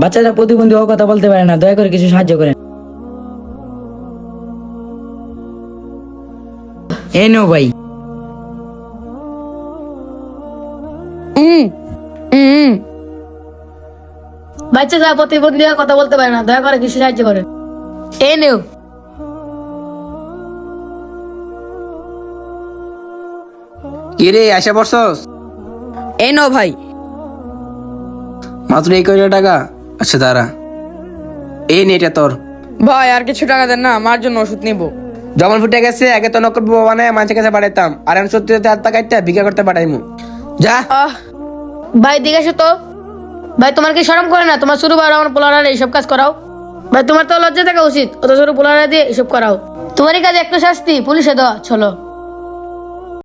বাচ্চারা প্রতিবন্ধী ও কথা বলতে পারে না, দয়া করে কিছু সাহায্য করেন। এই নো ভাই। বাচ্চারা প্রতিবন্ধী হয়ে কথা বলতে পারে না, দয়া করে কিছু সাহায্য করেন। এই নেও। কিরে আসা পড়ছস? এই নো ভাই। মাত্র 21 টাকা? আচ্ছা দাঁড়া, এই নে এটা তোর। ভাই আর কিছু টাকা দেন না, আমার জন্য ওষুধ নিব। জমল ফুটে গেছে, আগে তো নকল বাবা বানায় মানুষের কাছে পাঠাইতাম, আর আমি 70,000 টাকা একটা ভিক্ষা করতে পাঠাইমু। যা। ভাই দিকে আসো তো। ভাই তোমার কি শরম করে না? তোমার ছোট ভাই আমার পোলারা এইসব কাজ করাও। ভাই তোমার তো লজ্জা থাকা উচিত, অত ছোট পোলারা দিয়ে এসব করাও। তোমারই কাজে একটা শাস্তি পুলিশে দেওয়া। চলো।